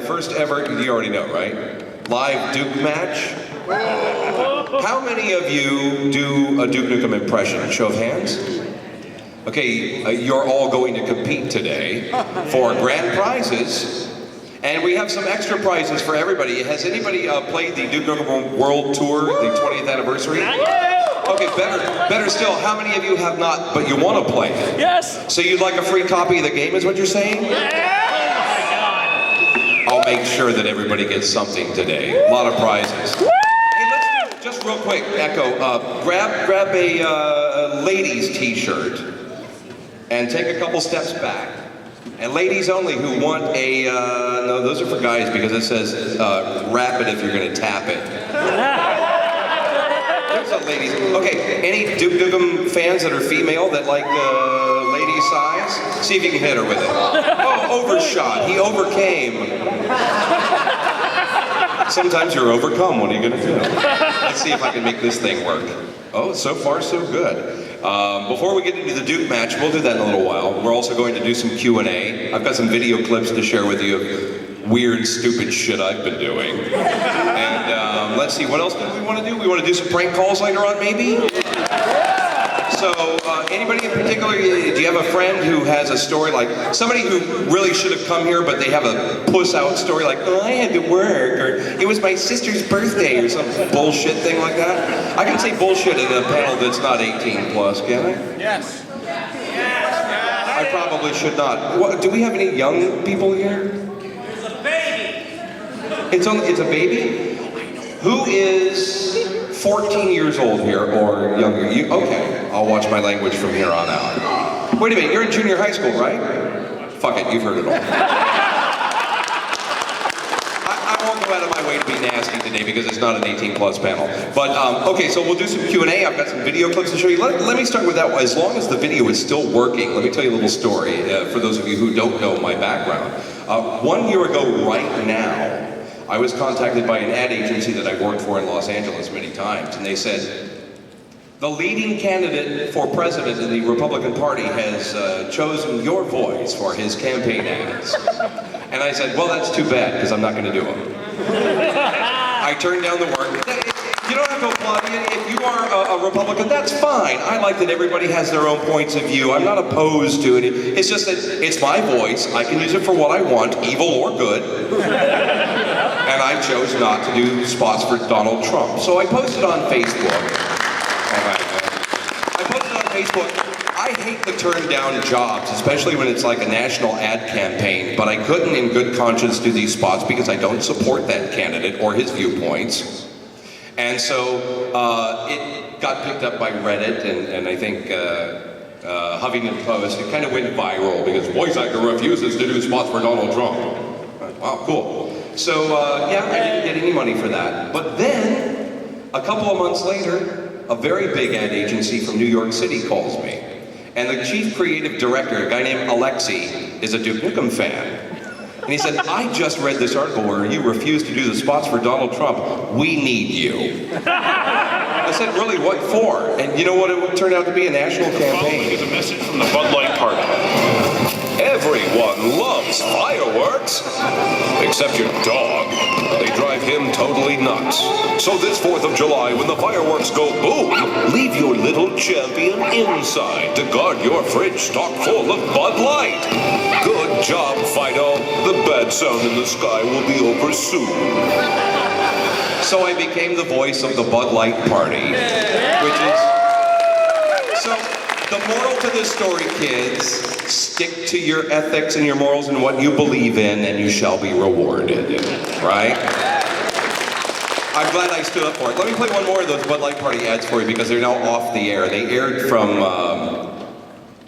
first ever, you already know, right? Live Duke match. How many of you do a Duke Nukem impression? Show of hands. Okay, you're all going to compete today for grand prizes. And we have some extra prizes for everybody. Has anybody played the Duke Nukem World Tour, the 20th anniversary? Okay, better still, how many of you have not, but you want to play it? Yes! So you'd like a free copy of the game, is what you're saying? Yeah! I'll make sure that everybody gets something today. A lot of prizes. Hey, let's do, just real quick, Echo, grab a ladies t-shirt and take a couple steps back. And ladies only who want a, no, those are for guys because it says wrap it if you're going to tap it. There's a ladies. Okay, any Duke Nukem fans that are female that like lady size? See if you can hit her with it. Oh, overshot. He overcame. Sometimes you're overcome. What are you going to do? Let's see if I can make this thing work. Oh, so far so good. Before we get into the Duke match, we'll do that in a little while. We're also going to do some Q&A. I've got some video clips to share with you of weird, stupid shit I've been doing. And let's see, what else do we want to do? We want to do some prank calls later on, maybe? So, anybody in particular, do you have a friend who has a story like, somebody who really should have come here, but they have a puss-out story like, oh, I had to work, or it was my sister's birthday, or some bullshit thing like that? I can say bullshit in a panel that's not 18 plus, can I? Yes. I probably should not. What, do we have any young people here? It's a baby. It's a baby? Who is 14 years old here or younger? You, okay, I'll watch my language from here on out. Wait a minute, you're in junior high school, right? Fuck it, you've heard it all. I won't go out of my way to be nasty today because it's not an 18 plus panel. But, okay, so we'll do some Q&A. I've got some video clips to show you. Let me start with that one. As long as the video is still working, let me tell you a little story for those of you who don't know my background. 1 year ago right now, I was contacted by an ad agency that I worked for in Los Angeles many times, and they said, the leading candidate for president in the Republican Party has chosen your voice for his campaign ads. And I said, well, that's too bad, because I'm not going to do them. I turned down the work. You don't have to applaud. If you are a Republican, that's fine. I like that everybody has their own points of view. I'm not opposed to it. It's just that it's my voice. I can use it for what I want, evil or good. And I chose not to do spots for Donald Trump. So I posted on Facebook. I posted on Facebook, I hate to turn down jobs, especially when it's like a national ad campaign, but I couldn't in good conscience do these spots because I don't support that candidate or his viewpoints. And so it got picked up by Reddit and I think Huffington Post. It kind of went viral because voice actor refuses to do spots for Donald Trump. Wow, cool. So, yeah, I didn't get any money for that. But then, a couple of months later, a very big ad agency from New York City calls me. And the chief creative director, a guy named Alexi, is a Duke Nukem fan. And he said, I just read this article where you refuse to do the spots for Donald Trump. We need you. I said, really, what for? And you know what it turned out to be? A national campaign. Here's a message from the Bud Light Party. Everyone loves fireworks, except your dog. They drive him totally nuts. So this 4th of July, when the fireworks go boom, leave your little champion inside to guard your fridge stocked full of Bud Light. Good job, Fido. The bad sound in the sky will be over soon. So I became the voice of the Bud Light Party, which is... So the moral to this story, kids, stick to your ethics and your morals and what you believe in, and you shall be rewarded, right? I'm glad I stood up for it. Let me play one more of those Bud Light Party ads for you because they're now off the air. They aired from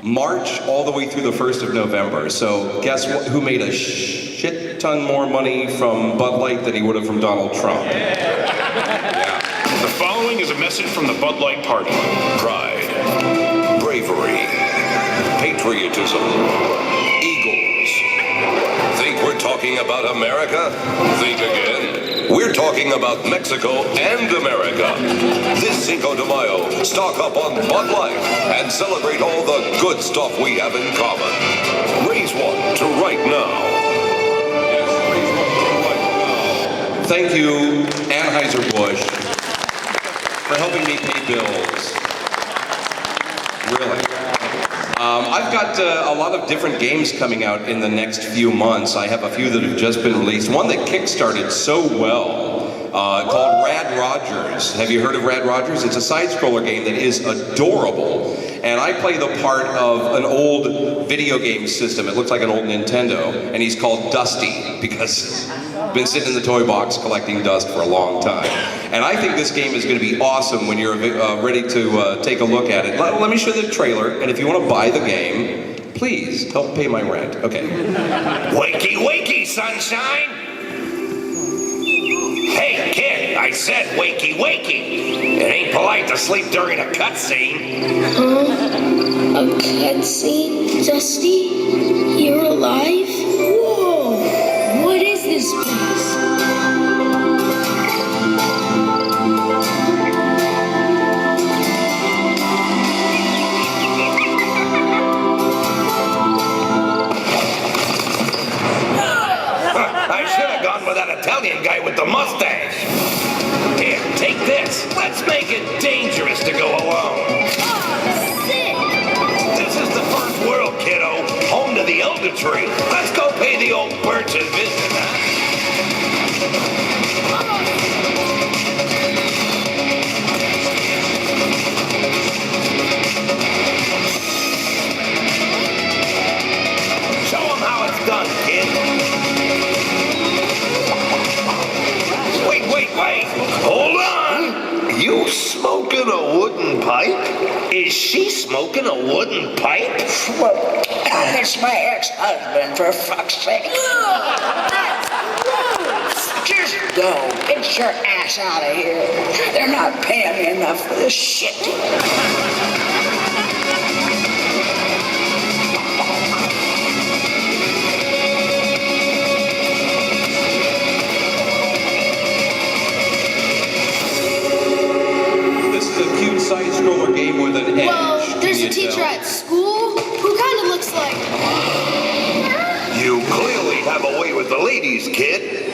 March all the way through the 1st of November. So guess who made a shit ton more money from Bud Light than he would have from Donald Trump? Yeah. The following is a message from the Bud Light Party. Pride, bravery, patriotism, eagles. Think we're talking about America? Think again. We're talking about Mexico and America. This Cinco de Mayo, stock up on Bud Light and celebrate all the good stuff we have in common. Raise one to right now. Thank you, Anheuser-Busch, for helping me pay bills. Really. I've got a lot of different games coming out in the next few months. I have a few that have just been released. One that kickstarted so well, called Rad Rogers. Have you heard of Rad Rogers? It's a side-scroller game that is adorable. And I play the part of an old video game system. It looks like an old Nintendo. And he's called Dusty because I've been sitting in the toy box collecting dust for a long time. And I think this game is going to be awesome when you're ready to take a look at it. Let me show you the trailer. And if you want to buy the game, please help pay my rent. Okay. Wakey, wakey, sunshine! Hey, kid, I said wakey, wakey. It ain't polite to sleep during a cutscene. A cutscene? Dusty? You're alive? Whoa! What is this place? I should have gone with that Italian guy with the mustache. Here, take this. Let's make it dangerous to go alone. This is the first world, kiddo. Home to the Elder Tree. Let's go pay the old birch a visit, huh? Show him how it's done, kid. Wait. Hold on. You smoking a wooden pipe? Is she smoking a wooden pipe? Well, it's my ex-husband, for fuck's sake. Just go. Get your ass out of here. They're not paying me enough for this shit. Side-scroller game with an edge. Whoa, there's a teacher at school who kind of looks like... You clearly have a way with the ladies, kid.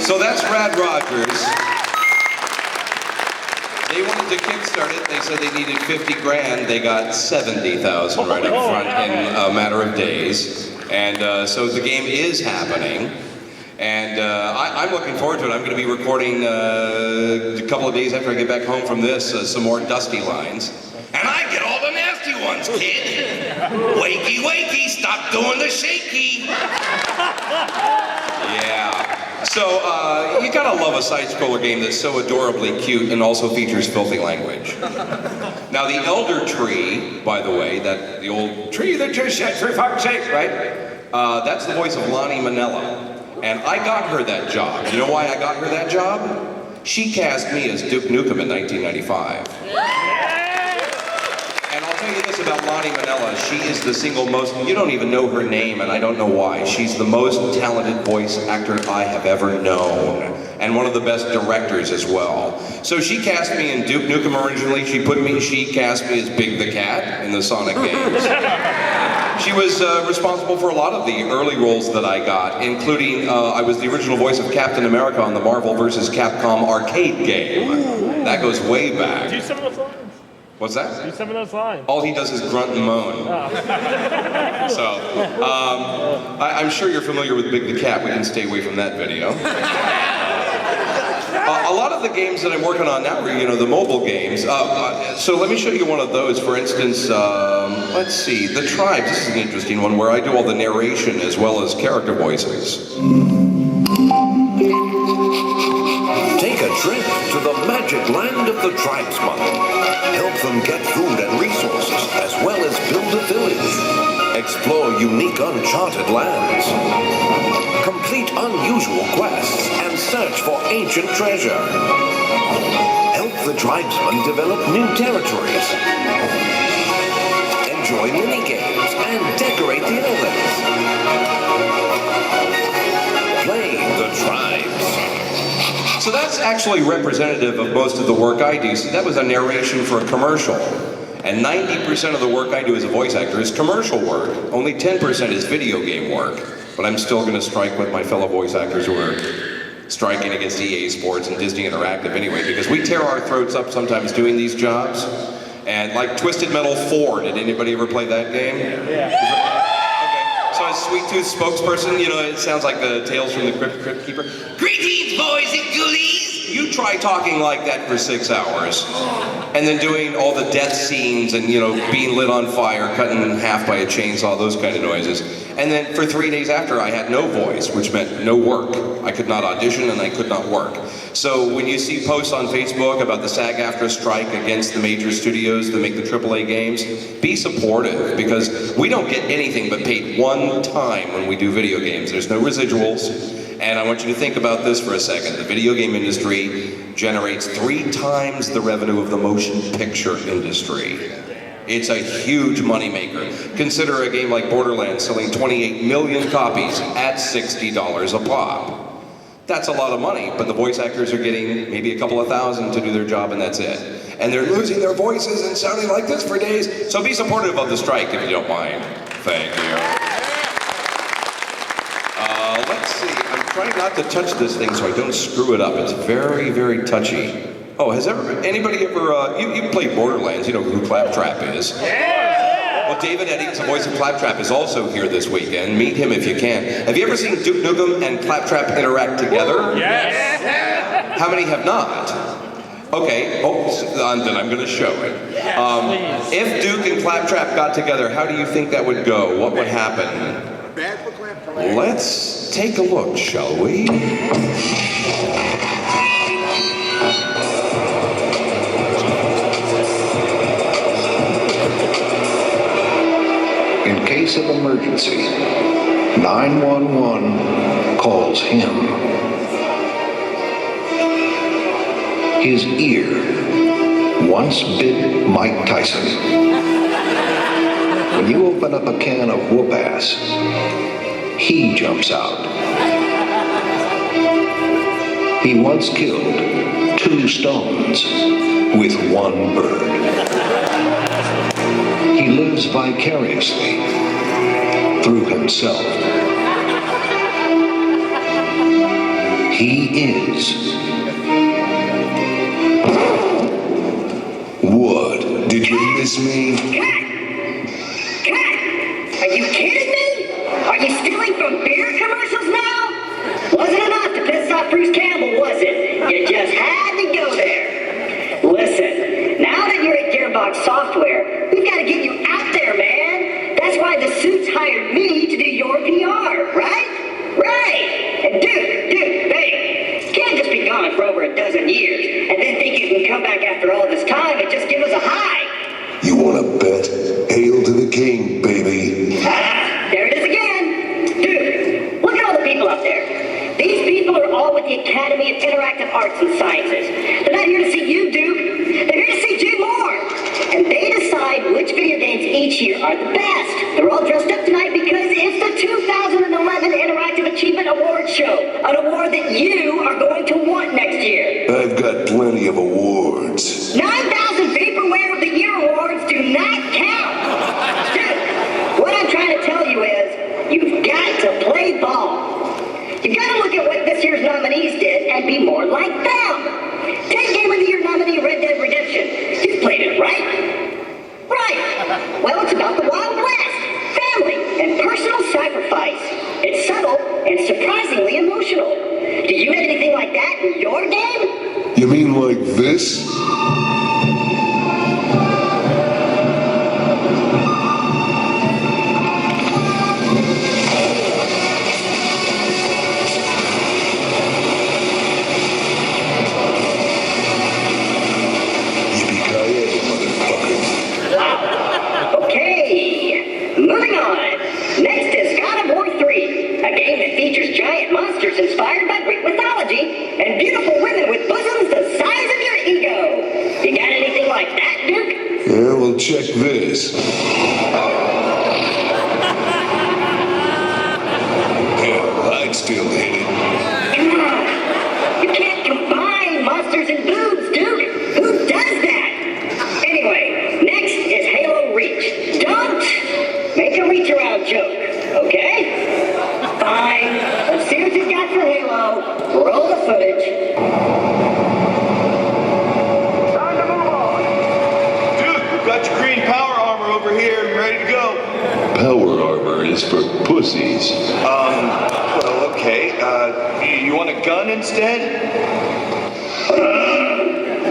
So that's Rad Rogers. They wanted to kickstart it. They said they needed 50 grand. They got 70,000 right up front in a matter of days. And so the game is happening. And I'm looking forward to it. I'm going to be recording a couple of days after I get back home from this some more Dusty lines. And I get all the nasty ones, kid. Wakey, wakey, stop doing the shaky. Yeah. So you gotta love a side-scroller game that's so adorably cute and also features filthy language. Now the Elder Tree, by the way, that the old tree that just shed for fuck's sake, right? That's the voice of Lonnie Manella. And I got her that job. You know why I got her that job? She cast me as Duke Nukem in 1995. And I'll tell you this about Lonnie Manella. She is the single most, you don't even know her name, and I don't know why. She's the most talented voice actor I have ever known. And one of the best directors as well. So she cast me in Duke Nukem originally. She cast me as Big the Cat in the Sonic games. She was responsible for a lot of the early roles that I got, including I was the original voice of Captain America on the Marvel vs. Capcom arcade game. That goes way back. Do some of those lines. What's that? Do some of those lines. All he does is grunt and moan. So, I'm sure you're familiar with Big the Cat. We didn't stay away from that video. A lot of the games that I'm working on now are, the mobile games. So let me show you one of those. For instance, let's see, The Tribes. This is an interesting one where I do all the narration as well as character voices. Take a trip to the magic land of the tribesmen. Help them get food and resources, as well as build a village. Explore unique uncharted lands. Complete unusual quests and search for ancient treasure. Help the tribesmen develop new territories. Enjoy mini-games and decorate the islands. Play the tribes. So that's actually representative of most of the work I do. See, that was a narration for a commercial. And 90% of the work I do as a voice actor is commercial work. Only 10% is video game work. But I'm still going to strike with my fellow voice actors who are striking against EA Sports and Disney Interactive anyway, because we tear our throats up sometimes doing these jobs. And like Twisted Metal 4, did anybody ever play that game? Yeah. Okay, so as Sweet Tooth spokesperson, you know, it sounds like the Tales from the Crypt Keeper. Greetings, boys and ghoulies! You try talking like that for 6 hours, and then doing all the death scenes and, you know, being lit on fire, cut in half by a chainsaw, those kind of noises. And then for 3 days after, I had no voice, which meant no work. I could not audition and I could not work. So when you see posts on Facebook about the SAG-AFTRA strike against the major studios that make the AAA games, be supportive, because we don't get anything but paid one time when we do video games. There's no residuals. And I want you to think about this for a second. The video game industry generates 3 times the revenue of the motion picture industry. It's a huge moneymaker. Consider a game like Borderlands selling 28 million copies at $60 a pop. That's a lot of money, but the voice actors are getting maybe a couple of thousand to do their job, and that's it. And they're losing their voices and sounding like this for days. So be supportive of the strike if you don't mind. Thank you. Let's see. I'm trying not to touch this thing so I don't screw it up. It's very, very touchy. Oh, has anybody ever, you played Borderlands, you know who Claptrap is. Yeah! Well, David Eddings, the voice of Claptrap, is also here this weekend. Meet him if you can. Have you ever seen Duke Nukem and Claptrap interact together? Yes! How many have not? Okay, then I'm going to show it. If Duke and Claptrap got together, how do you think that would go? What would happen? Let's take a look, shall we? In case of emergency, 911 calls him. His ear once bit Mike Tyson. When you open up a can of whoop-ass, he jumps out. He once killed 2 stones with 1 bird. He lives vicariously through himself. He is. What? Did you miss me? Are you kidding me? Are you stealing from beer commercials now? Wasn't enough to piss off Bruce Campbell, was it? You just had to go there. Listen, now that you're at Gearbox Software, we've got to get you out there, man. That's why the Suits hired me to do your PR, right? Right. And dude, hey, you can't just be gone for over a dozen years and then think you can come back after all this time and just give us a high. You want to bet? Hail to the king, baby. There it is again. Dude, look at all the people up there. These people are all with the Academy of Interactive Arts and Sciences. They're not here to see you, Duke. They're here to see Jim Moore. And they decide which video games each year are the best. They're all dressed up tonight because it's the 2011 Interactive Achievement Award Show. An award that you are going to want next year. I've got plenty of awards. 9,000 Vaporware of the Year awards do not count. Dude, what I'm trying to tell you is, you've got to play ball. You've got to look at what this year's nominees did and be more like them. Take Game of the Year nominee Red Dead Redemption. You've played it, right? Right. Well, it's about the Wild West, family, and personal sacrifice. It's subtle and surprisingly emotional. Do you have anything like that in your game? You mean like this? Yippee-ki-yay, motherfucker. Okay, moving on. Next is God of War 3, a game that features giant monsters inspired by Greek mythology and beautiful women with bosoms the size of your ego. You got anything like that, Duke? Yeah, well, check this. Hell, I'd still hit it. Come on. You can't combine monsters and boobs, Duke. Who does that? Anyway, next is Halo Reach. Don't make a reach-around joke, okay? Fine. Let's see what you got for Halo. Roll the instead?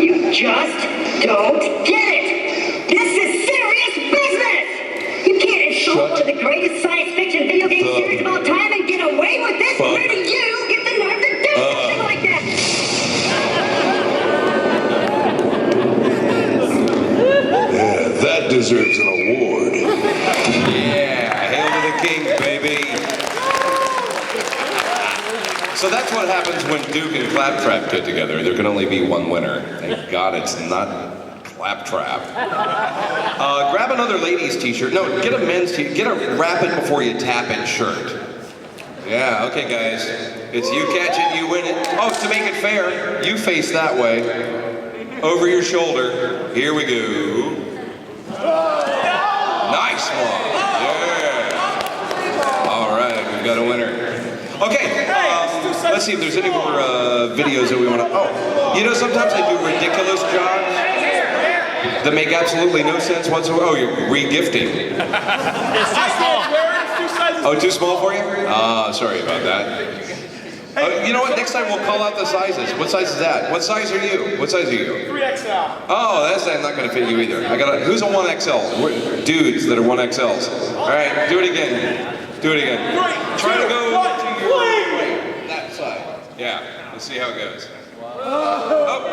You just don't get it. This is serious business. You can't insult one of the greatest science fiction video game series of all time and get away with this. Where do you get the nerve to do something like that? Yeah, that deserves an award. Yeah, hail to the king, baby. So that's what happens when Duke and Claptrap get together. There can only be one winner. Thank God it's not Claptrap. Grab another ladies' t-shirt. No, get a men's t-shirt. Get a wrap it before you tap it shirt. Yeah, okay guys. It's you catch it, you win it. Oh, to make it fair, you face that way. Over your shoulder. Here we go. Nice one. Yeah. All right, we've got a winner. Okay, let's see if there's any more videos that we want to... Oh, you know, sometimes I do ridiculous jobs that make absolutely no sense whatsoever. Oh, you're re-gifting. It's too small. It's 2 sizes. Oh, too small for you? Sorry about that. You know what? Next time we'll call out the sizes. What size is that? What size are you? What size are you? 3XL. Oh, that's not going to fit you either. Who's a 1XL? We're dudes that are 1XLs. All right, do it again. Do it again. Try to go to that side. Yeah, let's see how it goes. Oh.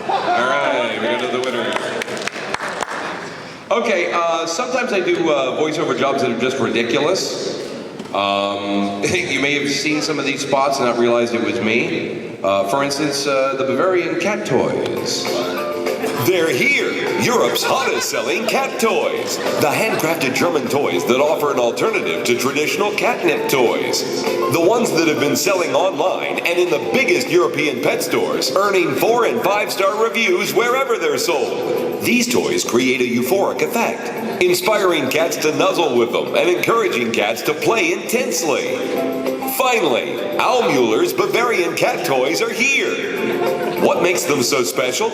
All right, we got to the winner. Okay, sometimes I do voiceover jobs that are just ridiculous. You may have seen some of these spots and not realized it was me. For instance, the Bavarian cat toys. They're here, Europe's hottest selling cat toys. The handcrafted German toys that offer an alternative to traditional catnip toys. The ones that have been selling online and in the biggest European pet stores, earning 4- and 5-star reviews wherever they're sold. These toys create a euphoric effect, inspiring cats to nuzzle with them and encouraging cats to play intensely. Finally, Aumüller's Bavarian cat toys are here. What makes them so special?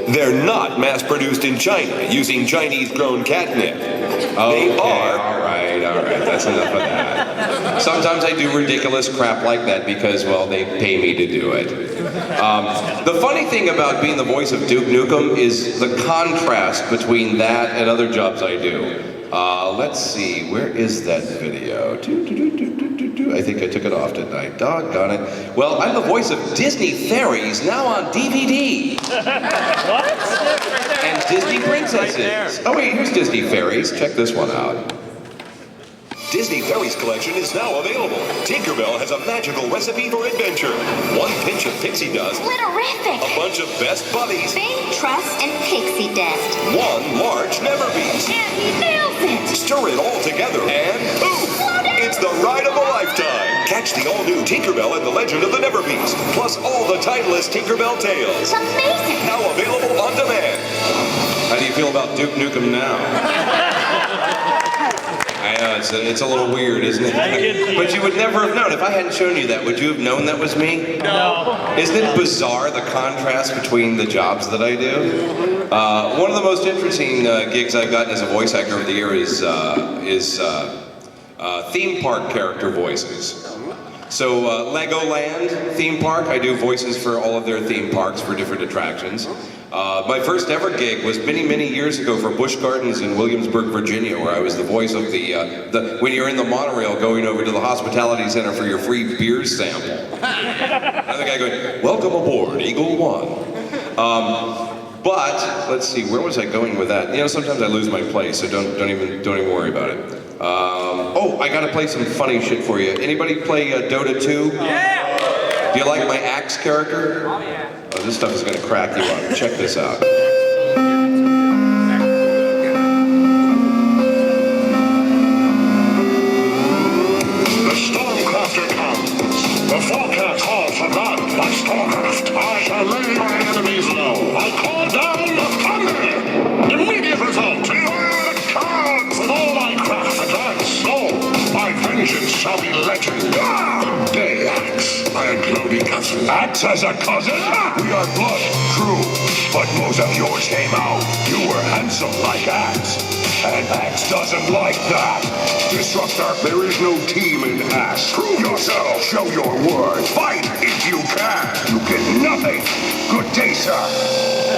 They're not mass-produced in China using Chinese-grown catnip. They are... All right, that's enough of that. Sometimes I do ridiculous crap like that because, well, they pay me to do it. The funny thing about being the voice of Duke Nukem is the contrast between that and other jobs I do. Let's see, where is that video? I think I took it off, didn't I? Doggone it. Well, I'm the voice of Disney Fairies, now on DVD. What? And Disney Princesses. Oh wait, here's Disney Fairies. Check this one out. Disney Fairies collection is now available. Tinkerbell has a magical recipe for adventure. 1 pinch of pixie dust. Glitterific. A bunch of best buddies. Fame, trust, and pixie dust. 1 large never beast. And he nails it. Stir it all together and boom! It's the ride of a lifetime. Catch the all-new Tinkerbell and the Legend of the Never Beast, plus all the timeless Tinkerbell tales. Amazing. Now available on demand. How do you feel about Duke Nukem now? I know, it's a little weird, isn't it? But you would never have known. If I hadn't shown you that, would you have known that was me? No. Isn't it bizarre, the contrast between the jobs that I do? One of the most interesting gigs I've gotten as a voice actor over the year is theme park character voices. So Legoland theme park, I do voices for all of their theme parks for different attractions. My first ever gig was many years ago for Busch Gardens in Williamsburg, Virginia, where I was the voice of the when you're in the monorail going over to the hospitality center for your free beer sample. Another guy going, "Welcome aboard, Eagle One." But let's see, where was I going with that? You know, sometimes I lose my place, so don't even worry about it. Oh, I gotta play some funny shit for you. Anybody play Dota 2? Yeah! Do you like my axe character? Oh, yeah. Oh, this stuff is gonna crack you up. Check this out. The Stormcrafter comes. The forecast calls for blood like Stormcraft. I shall lay my enemies low. I call down the thunder. Immediate result. Beware the cards. With all my craft advance slow. My vengeance shall be legend. Good day, Axe. My glowing cousin. Axe as a cousin? We are blood, true, but most of yours came out. You were handsome like Axe, and Axe doesn't like that. Disruptor, there is no team in Axe. Prove yourself, show your worth. Fight if you can. You get nothing. Good day, sir.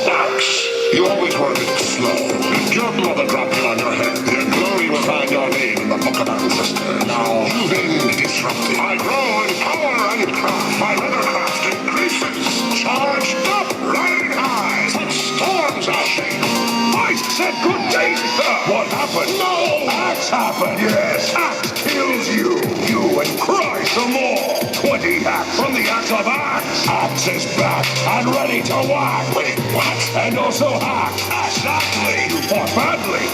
Axe, you always were a bit slow. Did your mother drop you on your head? Your glory will find your name in the book of ancestors. Now, you've been disrupted. I grow in power and craft. My weathercraft increases. Charged up, riding high. Such storms I shake. I said good day, sir. What happened? No! Axe happened. Yes, Axe kills you. You and cry some more. 20 hacks from the axe of Axe. Axe is back and ready to whack. Wait, what? And also hack. Exactly. You fought badly.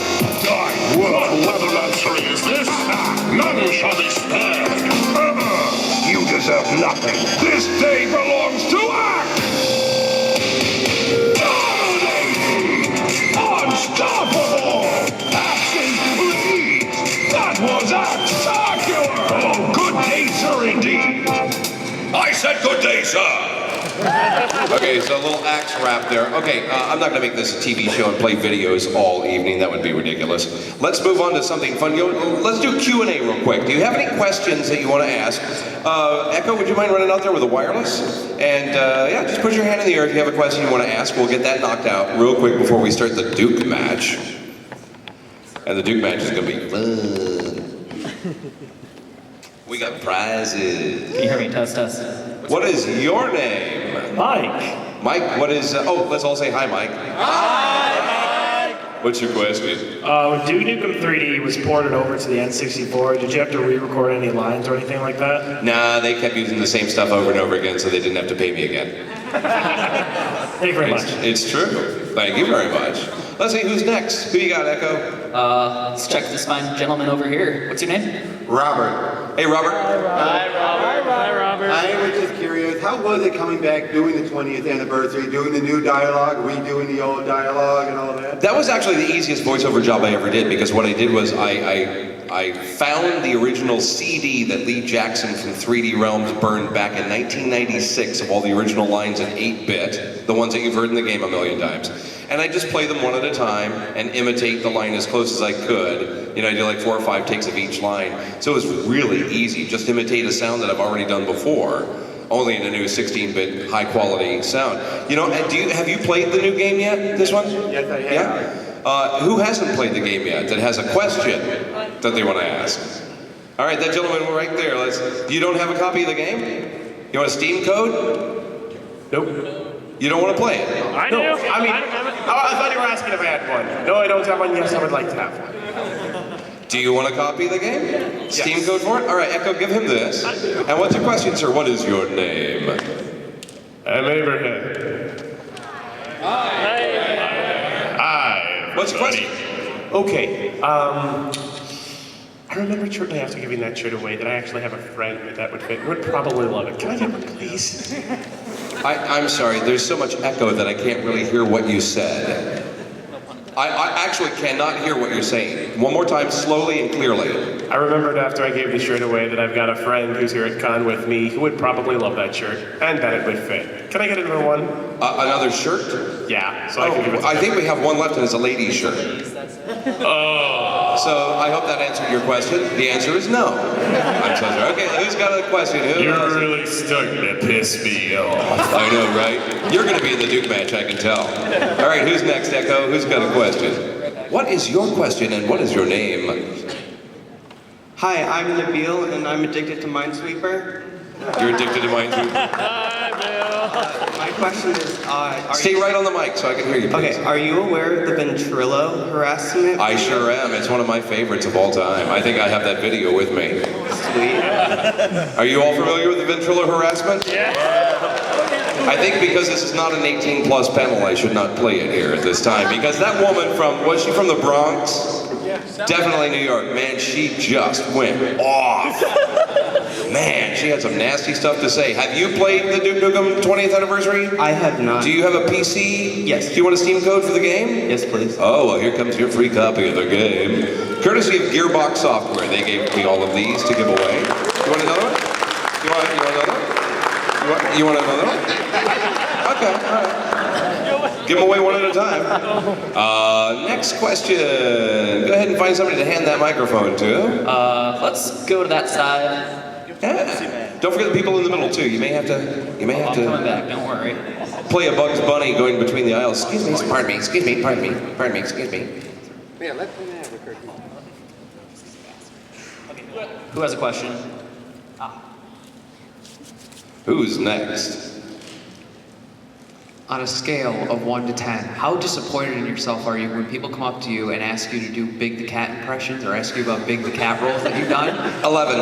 Die. What weathermancery is this? None shall be spared. You deserve nothing. This day belongs to Axe. Dominating. Unstoppable. Axe's pleased. That was Axe-tacular. Oh, good day, sir, indeed. I said good day, sir. Okay, so a little Axe rap there. Okay, I'm not going to make this a TV show and play videos all evening. That would be ridiculous. Let's move on to something fun. Let's do Q&A real quick. Do you have any questions that you want to ask? Echo, would you mind running out there with a wireless? And yeah, just put your hand in the air if you have a question you want to ask. We'll get that knocked out real quick before we start the Duke match. And the Duke match is going to be fun. We got prizes. Can you hear me? Test, test. What is your name? Mike. Mike, what is... oh, let's all say hi, Mike. Hi, Mike. What's your question? When Duke Nukem 3D was ported over to the N64, did you have to re-record any lines or anything like that? Nah, they kept using the same stuff over and over again, so they didn't have to pay me again. Thank you very much. It's true. Thank you very much. Let's see, who's next? Who you got, Echo? Let's check this fine gentleman over here. What's your name? Robert. Hey, Robert. Hi, Robert. Hi, Robert. I was just curious, how was it coming back, doing the 20th anniversary, doing the new dialogue, redoing the old dialogue and all that? That was actually the easiest voiceover job I ever did, because what I did was I found the original CD that Lee Jackson from 3D Realms burned back in 1996 of all the original lines in 8-bit, the ones that you've heard in the game a million times. And I just play them one at a time and imitate the line as close as I could. You know, I do like 4 or 5 takes of each line. So it was really easy. Just imitate a sound that I've already done before, only in a new 16-bit high-quality sound. You know, have you played the new game yet, this one? Yes, I have. Yeah? Who hasn't played the game yet that has a question that they want to ask? All right, that gentleman right there. You don't have a copy of the game? You want a Steam code? Nope. You don't want to play it? I do. No, I thought you were asking if I had one. No, I don't have one. Yes, I would like to have one. Do you want a copy of the game? Yes. Steam code for it? All right, Echo, give him this. And what's your question, sir? What is your name? I'm Abraham. Hi. What's your question? Okay. I remember shortly after giving that shirt away that I actually have a friend that would fit and would probably love it. Can I get one, please? I'm sorry, there's so much echo that I can't really hear what you said. I actually cannot hear what you're saying. One more time, slowly and clearly. I remembered after I gave the shirt away that I've got a friend who's here at con with me who would probably love that shirt, and that it would fit. Can I get another one? Another shirt? Yeah, so I can give it to I think we have one left and it's a lady's shirt. Oh. So I hope that answered your question. The answer is no. I'm so sorry. Okay, who's got a question? You're really starting to piss me off. I know, right? You're going to be in the Duke match, I can tell. All right, who's next, Echo? Who's got a question? What is your question and what is your name? Hi, I'm Nabil and I'm addicted to Minesweeper. You're addicted to Minesweeper? Hi, Bill. My question is, Stay right on the mic so I can hear you, please. Okay, are you aware of the ventrilo harassment? I sure am. It's one of my favorites of all time. I think I have that video with me. Sweet. Are you all familiar with the ventrilo harassment? Yeah. I think because this is not an 18-plus panel, I should not play it here at this time. Because that woman was she from the Bronx? Definitely New York. Man, she just went off. Man, she had some nasty stuff to say. Have you played the Duke Nukem 20th anniversary? I have not. Do you have a PC? Yes. Do you want a Steam code for the game? Yes, please. Oh, well, here comes your free copy of the game. Courtesy of Gearbox Software. They gave me all of these to give away. You want another one? You want another one? You want another one? Okay, all right. Give them away one at a time. Next question. Go ahead and find somebody to hand that microphone to. Let's go to that side. Yeah. Don't forget the people in the middle too. You may have to. I'm coming back. Don't worry. Play a Bugs Bunny going between the aisles. Excuse me. Pardon me. Excuse me. Pardon me. Pardon me. Excuse me. Yeah, let me have a curtain. Who has a question? Who's next? On a scale of 1 to 10, how disappointed in yourself are you when people come up to you and ask you to do Big the Cat impressions or ask you about Big the Cat roles that you've done? 11.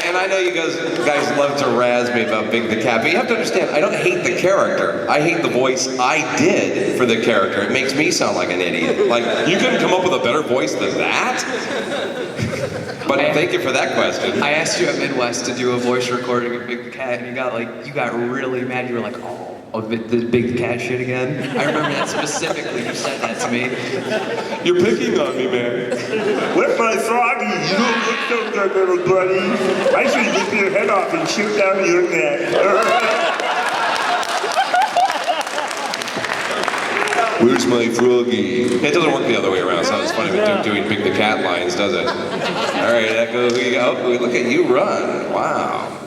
And I know you guys love to razz me about Big the Cat, but you have to understand, I don't hate the character. I hate the voice I did for the character. It makes me sound like an idiot. Like, you couldn't come up with a better voice than that? But thank you for that question. I asked you at Midwest to do a voice recording of Big the Cat, and you got really mad. You were like, oh, the Big the Cat shit again? I remember that specifically. You said that to me. You're picking on me, man. Where's my froggy? You don't look so good, little buddy. I should rip your head off and shoot down your neck. Where's my froggy? It doesn't work the other way around. Sounds funny with Duke doing Big the Cat lines, does it? All right, Echo, who you got? Oh, look at you run. Wow.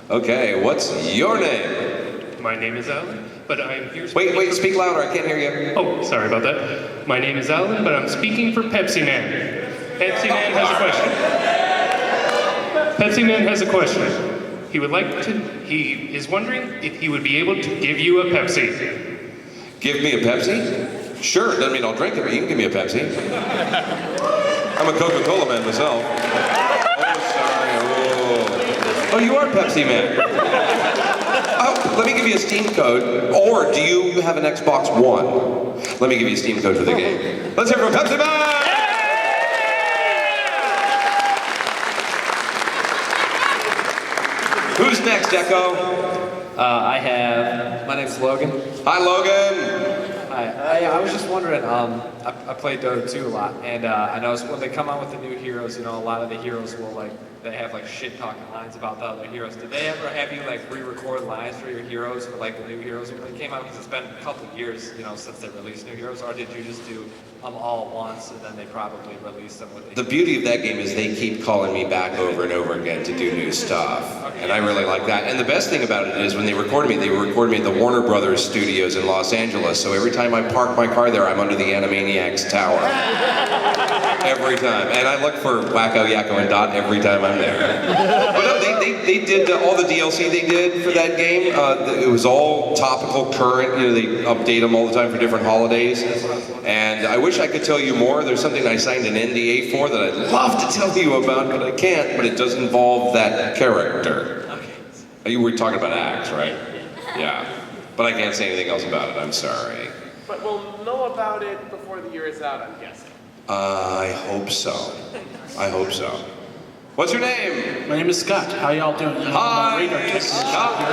Okay, what's your name? My name is Alan, but I'm here. Wait, speak louder. I can't hear you. Oh, sorry about that. My name is Alan, but I'm speaking for Pepsi Man. Pepsi Man has a question. Pepsi Man has a question. He is wondering if he would be able to give you a Pepsi. Give me a Pepsi? Sure, doesn't mean I'll drink it, but you can give me a Pepsi. I'm a Coca-Cola man myself. Oh, sorry. Oh, you are Pepsi Man. Oh, let me give you a Steam code. Or do you have an Xbox One? Let me give you a Steam code for the game. Let's hear it from Pepsi Man! Who's next, Echo? My name's Logan. Hi, Logan. Hi. I was just wondering, I play Dota 2 a lot, and I noticed when they come out with the new heroes, a lot of the heroes will they have shit-talking lines about the other heroes. Did they ever have you re-record lines for your heroes for the new heroes when they came out? Because it's been a couple of years, since they released new heroes, or did you just do them all at once and then they probably released them with The beauty of that game is they keep calling me back over and over again to do new stuff. Okay. And I really like that. And the best thing about it is when they recorded me at the Warner Brothers studios in Los Angeles. So every time I park my car there, I'm under the Animaniacs tower. Every time. And I look for Wacko, Yakko, and Dot every time I'm there. But no, they did all the DLC they did for that game. It was all topical, current. They update them all the time for different holidays. And I wish I could tell you more. There's something I signed an NDA for that I'd love to tell you about, but I can't. But it does involve that character. Okay. You were talking about Axe, right? Yeah. But I can't say anything else about it. I'm sorry. But we'll know about it before the year is out, I'm guessing. I hope so. I hope so. What's your name? My name is Scott. How y'all doing? Hi, Scott.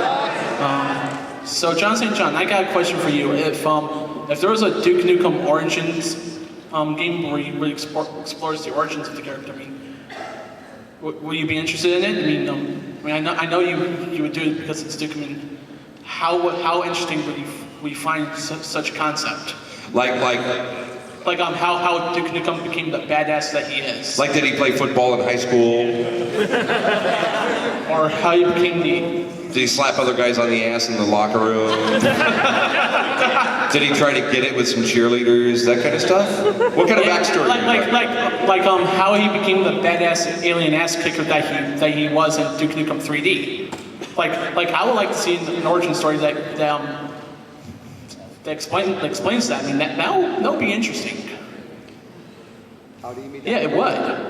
So Jon St. John, I got a question for you. If there was a Duke Nukem Origins game where you really explores the origins of the character, will you be interested in it? I know you would do it because it's Duke. How interesting would you find such a concept? How Duke Nukem became the badass that he is. Did he play football in high school? Or how he became Did he slap other guys on the ass in the locker room? Did he try to get it with some cheerleaders? That kind of stuff? What kind of backstory? How he became the badass alien ass kicker that he was in Duke Nukem 3D. I would like to see an origin story that explains that. That would be interesting. How do you mean? Yeah, it would.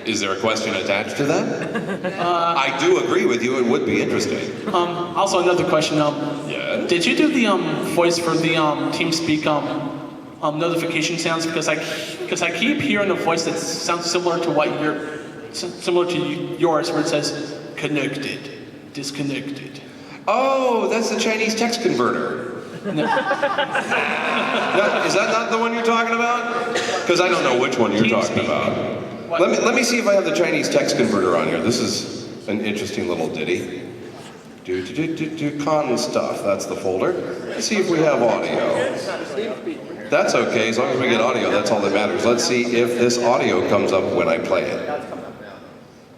Is there a question attached to that? I do agree with you. It would be interesting. Also, another question. Yeah. Did you do the voice for the TeamSpeak notification sounds? Because I keep hearing a voice that sounds similar to yours, where it says connected, disconnected. Oh, that's the Chinese text converter. No. Is that not the one you're talking about? Because I don't know which one you're talking about. Let me see if I have the Chinese text converter on here. This is an interesting little ditty. Con stuff. That's the folder. Let's see if we have audio. That's okay. As long as we get audio, that's all that matters. Let's see if this audio comes up when I play it.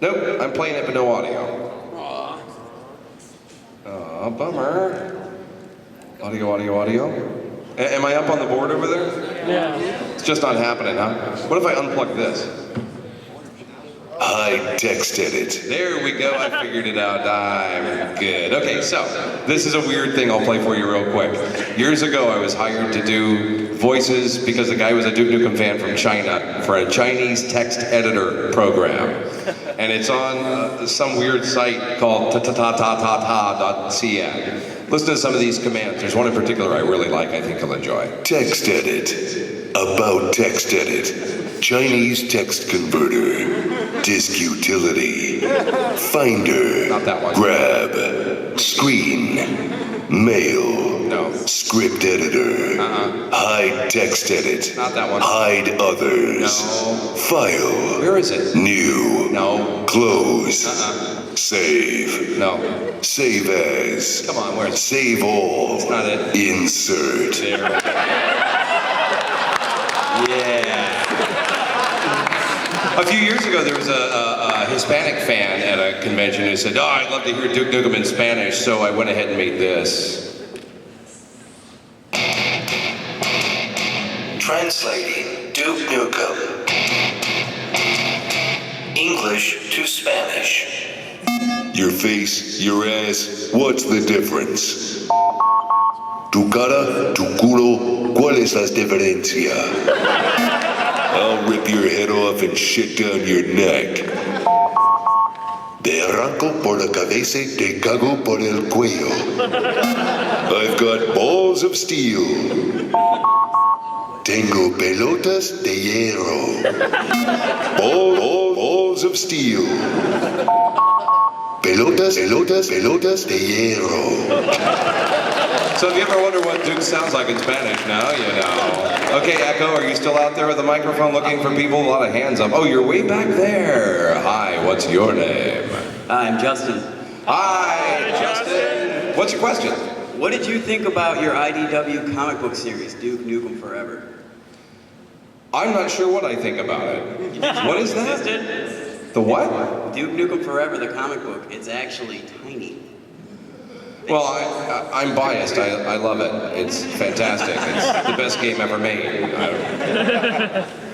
Nope, I'm playing it but no audio. Bummer. Audio. Am I up on the board over there? Yeah. It's just not happening, huh? What if I unplug this? I text edit. There we go, I figured it out. I'm good. Okay, so this is a weird thing I'll play for you real quick. Years ago, I was hired to do voices because the guy was a Duke Nukem fan from China for a Chinese text editor program. And it's on some weird site called ta-ta-ta-ta-ta.cn. Listen to some of these commands. There's one in particular I really like, I think you'll enjoy. Text edit. About text edit. Chinese text converter. Disk utility. Finder. Not that one. Grab. Screen. Mail. No. Script editor. Hide text edit. Not that one. Hide others. No. File. Where is it? New. No. Close. Save. No. Save as. Come on, where's it? Save all. That's not it. Insert. There we go. Yeah. A few years ago, there was a Hispanic fan at a convention who said, "Oh, I'd love to hear Duke Nukem in Spanish," so I went ahead and made this. Translating Duke Nukem. English to Spanish. Your face, your ass, what's the difference? Tu cara, tu culo, ¿cuál es la diferencia? I'll rip your head off and shit down your neck. Te arranco por la cabeza, te cago por el cuello. I've got balls of steel. Tengo pelotas de hierro. Balls of steel. Pelotas de hierro. So if you ever wonder what Duke sounds like in Spanish, now you know. Okay, Echo, are you still out there with the microphone looking for people? A lot of hands up. Oh, you're way back there. Hi, what's your name? I'm Justin. Hi, Justin. What's your question? What did you think about your IDW comic book series, Duke Nukem Forever? I'm not sure what I think about it. What is that? The what? Duke Nukem Forever, the comic book. It's actually tiny. Well, I'm biased. I love it. It's fantastic. It's the best game ever made.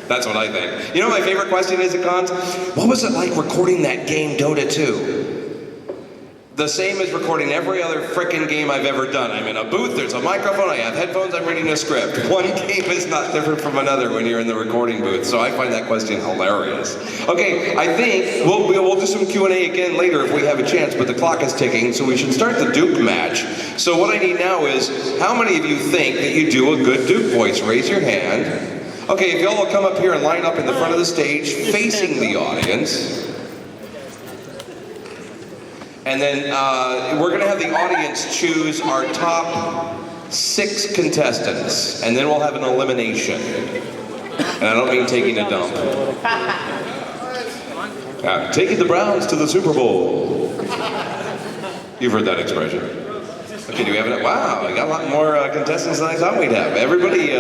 That's what I think. You know what my favorite question is at cons? What was it like recording that game Dota 2? The same as recording every other frickin' game I've ever done. I'm in a booth, there's a microphone, I have headphones, I'm reading a script. One game is not different from another when you're in the recording booth, so I find that question hilarious. Okay, I think we'll do some Q&A again later if we have a chance, but the clock is ticking, so we should start the Duke match. So what I need now is, how many of you think that you do a good Duke voice? Raise your hand. Okay, if y'all will come up here and line up in the front of the stage, facing the audience. And then we're going to have the audience choose our top 6 contestants. And then we'll have an elimination. And I don't mean taking a dump. Taking the Browns to the Super Bowl. You've heard that expression. Okay, do we have it? Wow, we got a lot more contestants than I thought we'd have. Everybody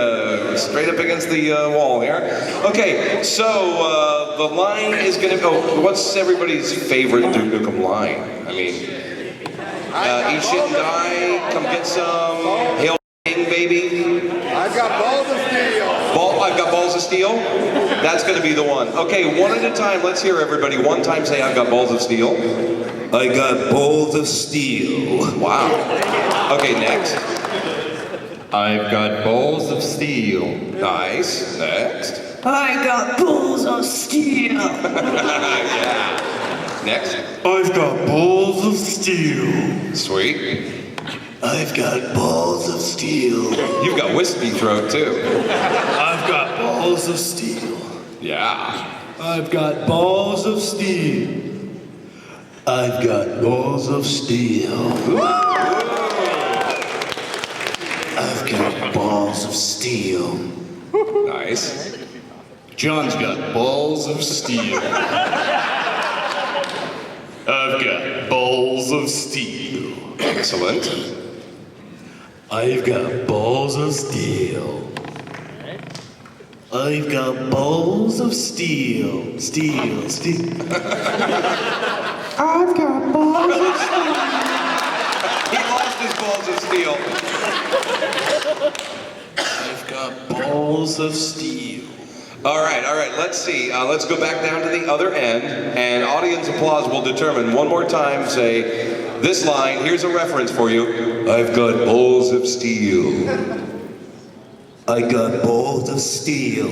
straight up against the wall here. Okay, so the line is going to go, what's everybody's favorite Duke Nukem line? I mean, eat shit and die, come get some, hail baby. I've got balls of steel. I've got balls of steel? That's going to be the one. Okay, one at a time, let's hear everybody. One time say, I've got balls of steel. I got balls of steel. Wow. Okay, next. I've got balls of steel. Nice. Next. I got balls of steel. Yeah. Next. I've got balls of steel. Sweet. I've got balls of steel. You've got whiskey throat too. I've got balls of steel. Yeah. I've got balls of steel. I've got balls of steel. I've got balls of steel. Nice. John's got balls of steel. I've got balls of steel. Excellent. I've got balls of steel. I've got balls of steel. Steel. I've got balls of steel. He lost his balls of steel. I've got balls of steel. All right. Let's see. Let's go back down to the other end, and audience applause will determine. One more time, say this line. Here's a reference for you. I've got balls of steel. I got balls of steel.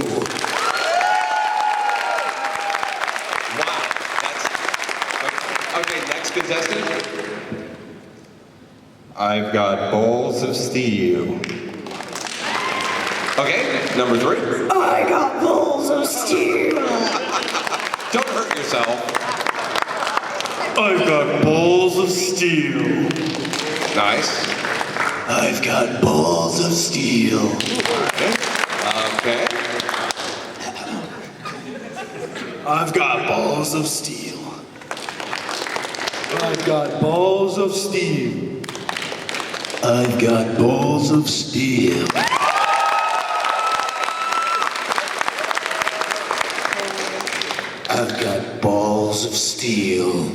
Okay, next contestant. I've got balls of steel. Okay, number 3. I got balls of steel. Don't hurt yourself. I've got balls of steel. Nice. I've got balls of steel. Okay. I've got balls of steel. I've got balls of steel. I've got balls of steel. I've got balls of steel.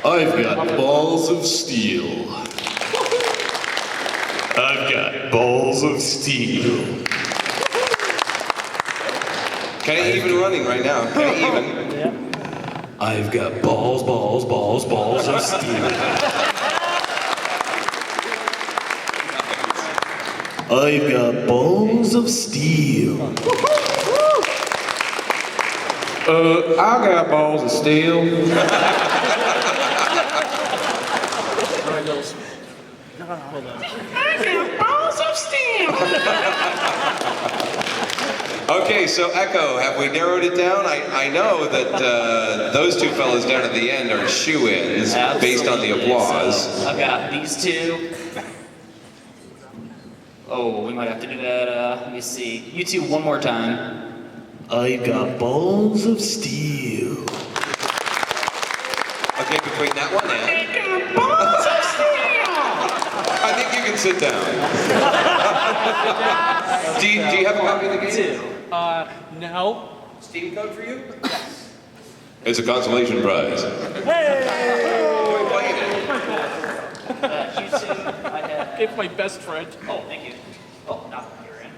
I've got balls of steel. I've got balls of steel. Kind of even running right now. Kind of even. I've got balls of steel. I've got balls of steel. I got balls of steel. Balls of steel. Okay, so Echo, have we narrowed it down? I know that those two fellas down at the end are shoo-ins based on the applause. So I've got these two. Oh, we might have to do that. Let me see. You two one more time. I've got balls of steel. Okay, between that one and... Balls of steel. I think you can sit down. do you have a copy of the game? No. Steam code for you? Yes. It's a consolation prize. You two, I had... Give my best friend. Oh, thank you. Oh, not you're in.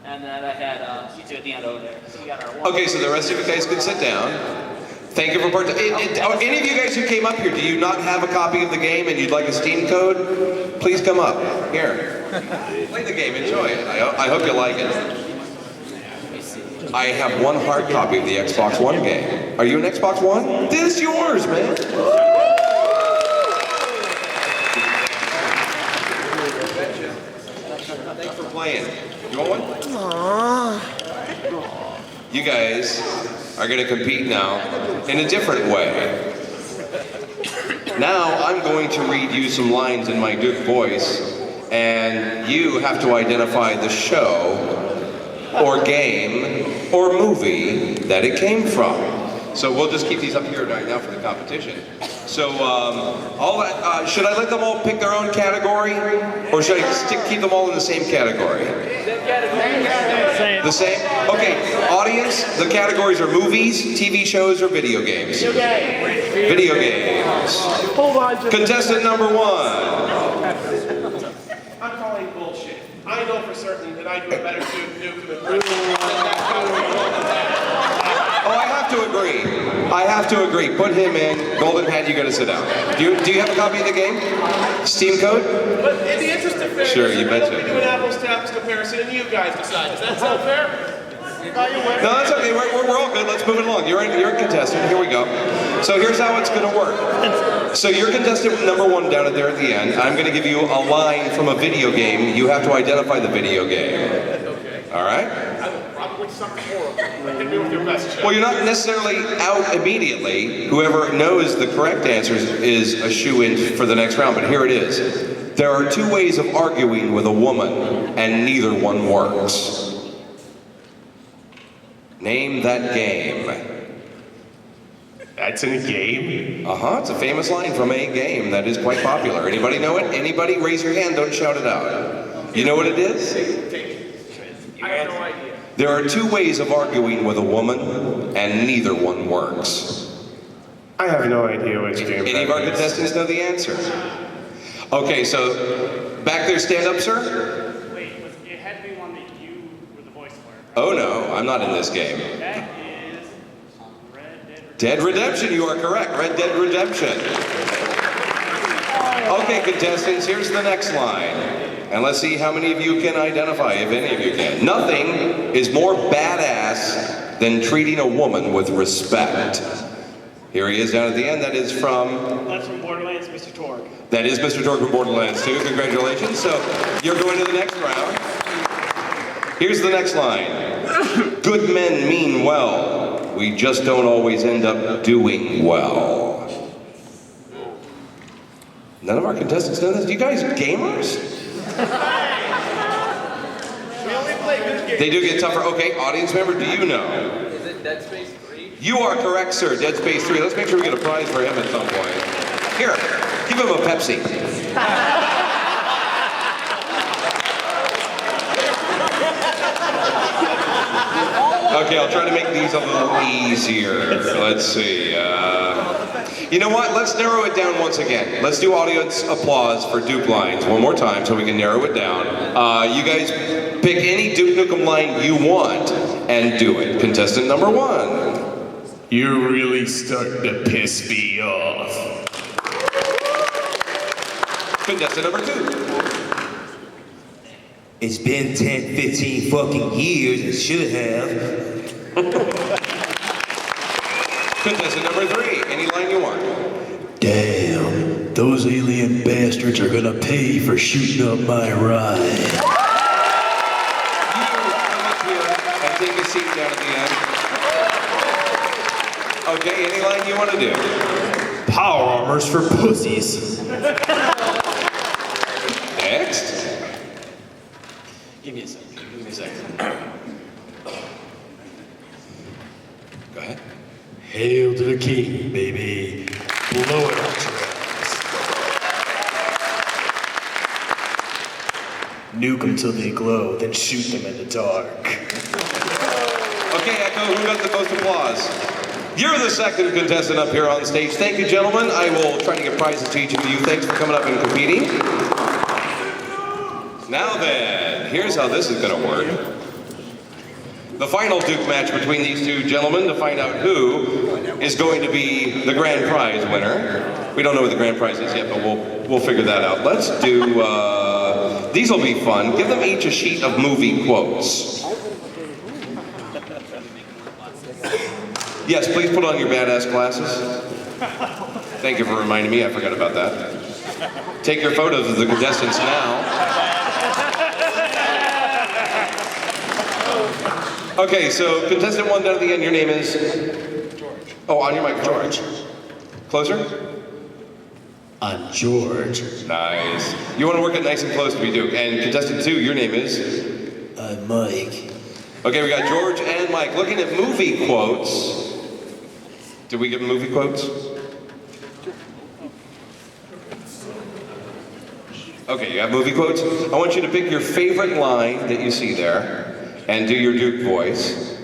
And then I had you two at the end over there. So we got our one. Okay, so the rest of you guys can sit down. Thank you for participating. Any of you guys who came up here, do you not have a copy of the game and you'd like a Steam code? Please come up. Here. Play the game. Enjoy it. I hope you like it. I have one hard copy of the Xbox One game. Are you an Xbox One? This is yours, man. Thanks for playing. You want one? Aww. You guys are going to compete now in a different way. Now I'm going to read you some lines in my Duke voice, and you have to identify the show or game or movie that it came from. So we'll just keep these up here right now for the competition. So should I let them all pick their own category, or should I keep them all in the same category? The same? Okay, audience, the categories are movies, TV shows, or video games. Video games. Contestant number 1. I'm calling bullshit. I know for certain that I do a better Duke Nukem. Oh, I have to agree. I have to agree. Put him in. Golden Hat, you gotta sit down. Do you have a copy of the game? Steam code? But in the interest of fairness, Sure, you betcha. we do an apples to apples comparison and you guys decide. Does that sound fair? No, that's okay. We're all good. Let's move it along. You're a contestant. Here we go. So here's how it's going to work. So you're contestant number 1 down there at the end. I'm going to give you a line from a video game. You have to identify the video game. Okay. All right? I will probably suck horribly. Hit me with your best shot. Well, you're not necessarily out immediately. Whoever knows the correct answers is a shoo-in for the next round. But here it is. There are two ways of arguing with a woman, and neither one works. Name that game. That's in a game? Uh-huh, it's a famous line from a game that is quite popular. Anybody know it? Anybody? Raise your hand, don't shout it out. You know what it is? I have no idea. There are two ways of arguing with a woman, and neither one works. I have no idea which game Any of our that is. contestants know the answer? Okay, so back there, stand up, sir. Wait, it had to be one that you were the voice for. Oh no, I'm not in this game. That is Red Dead Redemption. Dead Redemption, you are correct. Red Dead Redemption. Okay, contestants, here's the next line. And let's see how many of you can identify, if any of you can. Nothing is more badass than treating a woman with respect. Here he is down at the end. That is from... That's from Borderlands, Mr. Torg. That is Mr. Torg from Borderlands 2. Congratulations. So you're going to the next round. Here's the next line. Good men mean well. We just don't always end up doing well. None of our contestants know this. You guys gamers? We only play good games. They do get tougher. Okay, audience member, do you know? Is it Dead Space 3? You are correct, sir. Dead Space 3. Let's make sure we get a prize for him at some point. Here, give him a Pepsi. Okay, I'll try to make these a little easier. Let's see. You know what? Let's narrow it down once again. Let's do audience applause for Duke lines one more time so we can narrow it down. You guys pick any Duke Nukem line you want and do it. Contestant number 1. You're really starting to piss me off. Contestant number 2. It's been 10, 15 fucking years. It should have. Contestant number 3. Any line you want. Damn, those alien bastards are gonna pay for shooting up my ride. You come up here and take a seat down at the end. Okay, any line you want to do. Power armors for pussies. Next. Give me a second. Give me a second. Go ahead. Hail to the king, baby. Blow it out your ass. Nuke them till they glow, then shoot them in the dark. Okay, Echo, who got the most applause? You're the second contestant up here on stage. Thank you, gentlemen. I will try to give prizes to each of you. Thanks for coming up and competing. Now then, here's how this is going to work. The final Duke match between these two gentlemen to find out who is going to be the grand prize winner. We don't know what the grand prize is yet, but we'll figure that out. Let's do, these will be fun. Give them each a sheet of movie quotes. Yes, please put on your badass glasses. Thank you for reminding me, I forgot about that. Take your photos of the contestants now. Okay, so contestant 1 down at the end, your name is? George. Oh, on your mic, George. Closer? I'm George. Nice. You want to work it nice and close to me, Duke. And contestant 2, your name is? I'm Mike. Okay, we got George and Mike looking at movie quotes. Did we give them movie quotes? Okay, you have movie quotes? I want you to pick your favorite line that you see there and do your Duke voice.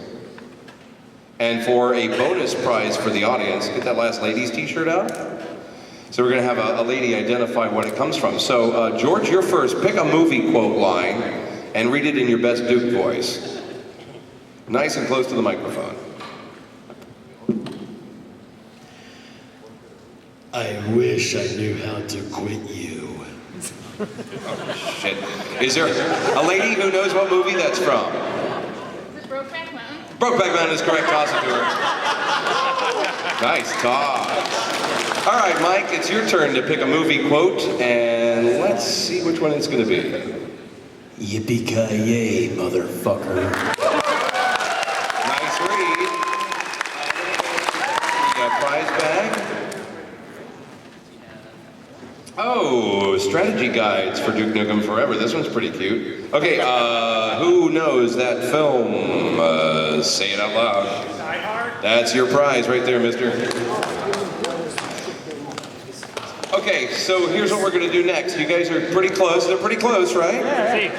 And for a bonus prize for the audience, get that last lady's t-shirt out. So we're gonna have a lady identify what it comes from. So George, you're first. Pick a movie quote line and read it in your best Duke voice. Nice and close to the microphone. I wish I knew how to quit you. Oh, shit. Is there a lady who knows what movie that's from? Brokeback Mountain. Brokeback Mountain is correct. Toss it to her. Nice toss. All right, Mike, it's your turn to pick a movie quote, and let's see which one it's going to be. Yippee-ki-yay, motherfucker. Nice read. You got a prize bag. Oh, strategy guides for Duke Nukem Forever. This one's pretty cute. Okay, who knows that film? Say it out loud. Die Hard? That's your prize right there, mister. Okay, so here's what we're gonna do next. You guys are pretty close. They're pretty close, right? Yeah.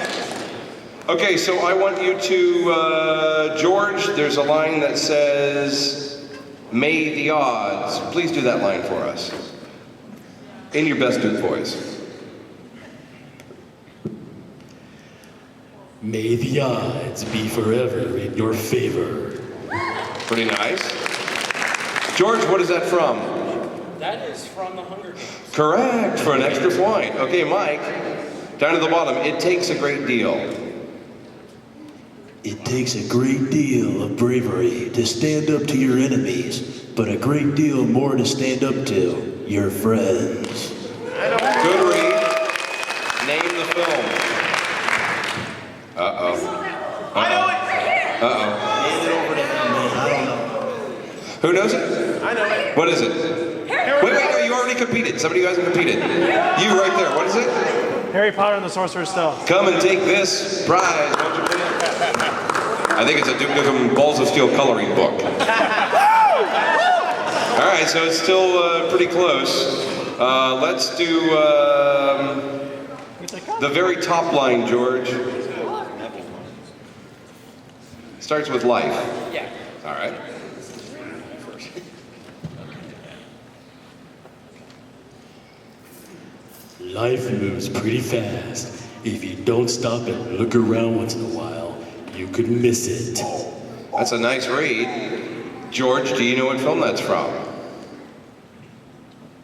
Okay, so I want you to, George, there's a line that says, "May the odds." Please do that line for us. In your best Duke voice. May the odds be forever in your favor. Pretty nice. George, what is that from? That is from the Hunger Games. Correct, for an extra point. Okay, Mike, down to the bottom. It takes a great deal. It takes a great deal of bravery to stand up to your enemies, but a great deal more to stand up to your friends. Good read. Name the film. Uh-oh. I know it! Uh-oh. Hand it over to him, man. I don't know. Who knows it? I know it. What is it? Wait, no, you already competed. Somebody who hasn't competed. You right there. What is it? Harry Potter and the Sorcerer's Stone. Come and take this prize, won't you please? I think it's a Duke Nukem Balls of Steel coloring book. All right, so it's still pretty close. Let's do the very top line, George. Starts with life. Yeah. All right. Life moves pretty fast. If you don't stop and look around once in a while, you could miss it. That's a nice read. George, do you know what film that's from?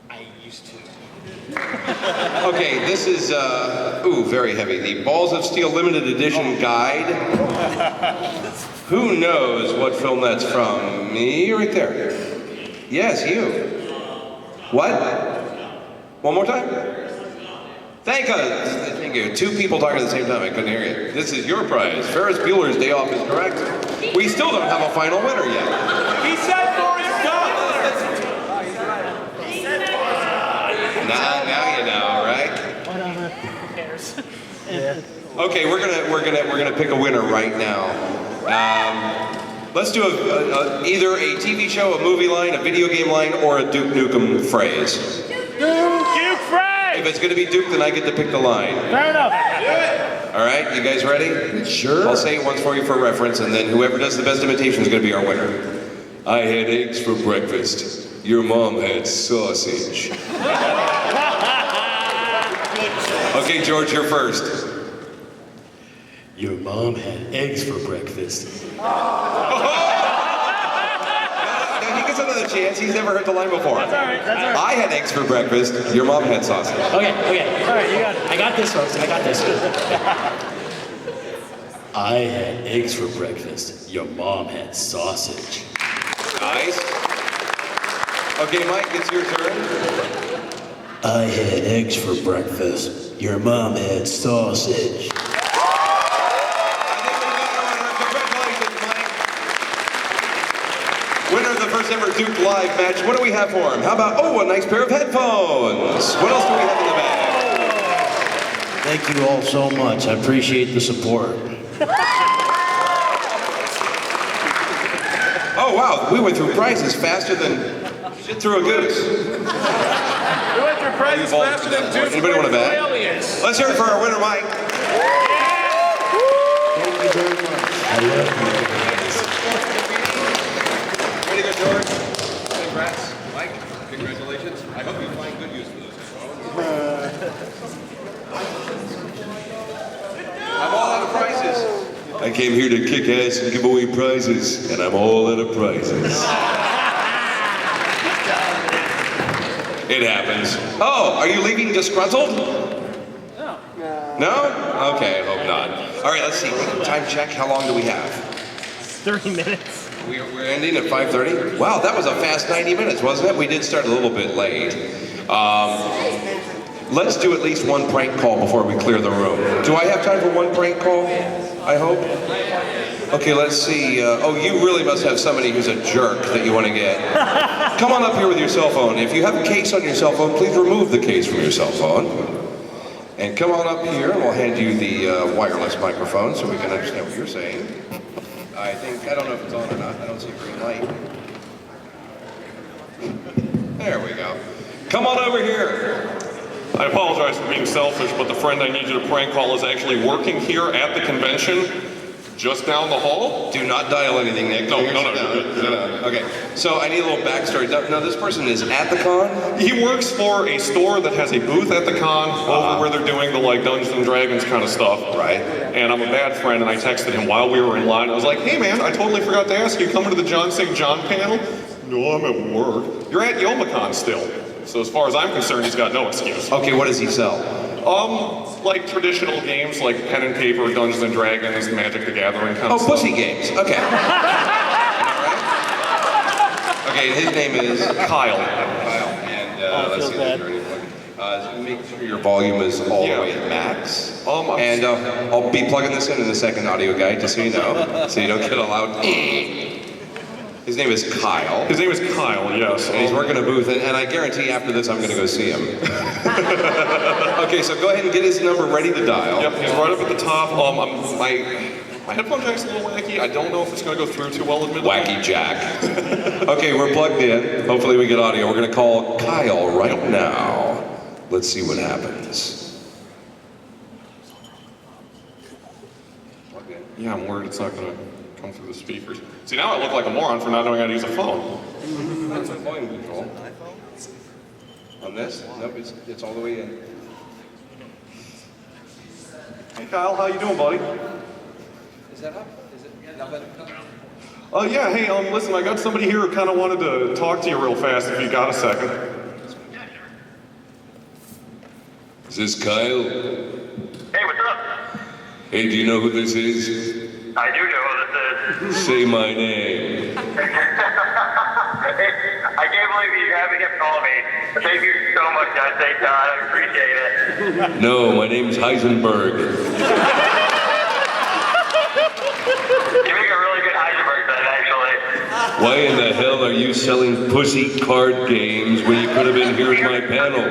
I used to. Okay, this is, very heavy. The Balls of Steel Limited Edition Guide. Who knows what film that's from? Me, right there. Yes, you. What? One more time? Thank you. Two people talking at the same time. I couldn't hear you. This is your prize. Ferris Bueller's Day Off is correct. We still don't have a final winner yet. He said Forrest Gump! Now you know, right? Whatever. Who cares? Yeah. Okay, we're gonna pick a winner right now. Let's do either a TV show, a movie line, a video game line, or a Duke Nukem phrase. Duke Frey! If it's gonna be Duke, then I get to pick the line. Fair enough. All right, you guys ready? Sure. I'll say it once for you for reference, and then whoever does the best imitation is gonna be our winner. I had eggs for breakfast. Your mom had sausage. Okay, George, you're first. Your mom had eggs for breakfast. He gets another chance. He's never heard the line before. That's all right. I had eggs for breakfast. Your mom had sausage. Okay. All right, you got it. I got this, folks. I got this. I had eggs for breakfast. Your mom had sausage. Nice. Okay, Mike, it's your turn. I had eggs for breakfast. Your mom had sausage. Winner of the first ever Duke Live match. What do we have for him? How about, a nice pair of headphones. What else do we have in the bag? Thank you all so much. I appreciate the support. Oh, wow, we went through prizes faster than shit through a goose. We went through prizes faster than Duke Anybody want to bet? aliens. Let's hear it for our winner, Mike. Thank you very much. I love you guys. Way to go, George. Congrats. Mike, congratulations. I hope you find good use for those headphones. I'm all out of prizes. I came here to kick ass and give away prizes, and I'm all out of prizes. It happens. Oh, are you leaving disgruntled? No. No? Okay, I hope not. All right, let's see. Time check. How long do we have? 30 minutes. We're ending at 5:30? Wow, that was a fast 90 minutes, wasn't it? We did start a little bit late. Let's do at least one prank call before we clear the room. Do I have time for one prank call? I hope. Okay, let's see. You really must have somebody who's a jerk that you want to get. Come on up here with your cell phone. If you have a case on your cell phone, please remove the case from your cell phone. And come on up here, and we'll hand you the wireless microphone so we can understand what you're saying. I don't know if it's on or not. I don't see a green light. There we go. Come on over here. I apologize for being selfish, but the friend I need you to prank call is actually working here at the convention, just down the hall. Do not dial anything, Nick. No. Okay, so I need a little backstory. Now, this person is at the con? He works for a store that has a booth at the con over where they're doing the like Dungeons and Dragons kind of stuff. Right. And I'm a bad friend, and I texted him while we were in line. I was like, hey man, I totally forgot to ask you, coming to the Jon St. panel? No, I'm at work. You're at Youmacon still. So as far as I'm concerned, he's got no excuse. Okay, what does he sell? Like traditional games like pen and paper, Dungeons and Dragons, Magic the Gathering kind of stuff. Oh, pussy games. Okay. Okay, his name is Kyle. And let's see the journey. Make sure your volume is all the way at max. And I'll be plugging this in the second audio guide, just so you know, so you don't get a loud. His name is Kyle. His name is Kyle, yes. And he's working a booth, and I guarantee after this I'm going to go see him. Okay, so go ahead and get his number ready to dial. Yep, he's right up at the top. My headphone jack's a little wacky. I don't know if it's going to go through too well, admittedly. Wacky jack. Okay, we're plugged in. Hopefully we get audio. We're going to call Kyle right now. Let's see what happens. Yeah, I'm worried it's not going to come through the speakers. See, now I look like a moron for not knowing how to use a phone. That's a volume control. On this? Nope, it's all the way in. Hey Kyle, how you doing, buddy? Is that up? Is it now better? Oh yeah, hey, listen, I got somebody here who kind of wanted to talk to you real fast if you got a second. Is this Kyle? Hey, what's up? Hey, do you know who this is? I do know who this is. Say my name. I can't believe you having him call me. Thank you so much, Jon St. I appreciate it. No, my name's Heisenberg. You make a really good Heisenberg then, actually. Why in the hell are you selling pussy card games when you could have been here at my panel?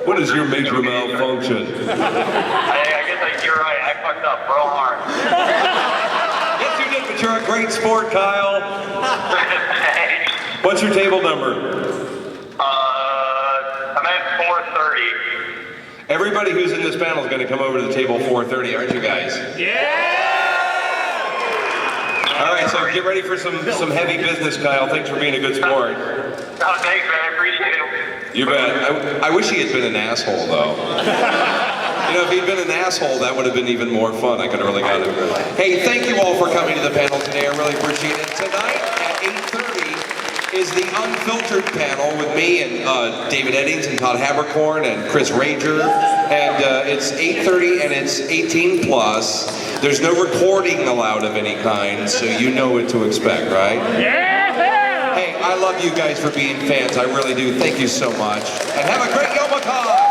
What is your major malfunction? I guess you're right. I fucked up real hard. Yes, you did, but you're a great sport, Kyle. What's your table number? I'm at 430. Everybody who's in this panel is going to come over to the table 430, aren't you guys? Yeah! All right, so get ready for some heavy business, Kyle. Thanks for being a good sport. Oh, thanks, man. I appreciate it. You bet. I wish he had been an asshole, though. You know, if he'd been an asshole, that would have been even more fun. I could have really got him. Hey, thank you all for coming to the panel today. I really appreciate it. Tonight at 8:30 is the Unfiltered panel with me and David Eddings, Todd Habercorn, and Chris Rager. And it's 8:30 and it's 18 plus. There's no recording allowed of any kind, so you know what to expect, right? Yeah! Hey, I love you guys for being fans. I really do. Thank you so much. And have a great Youmacon!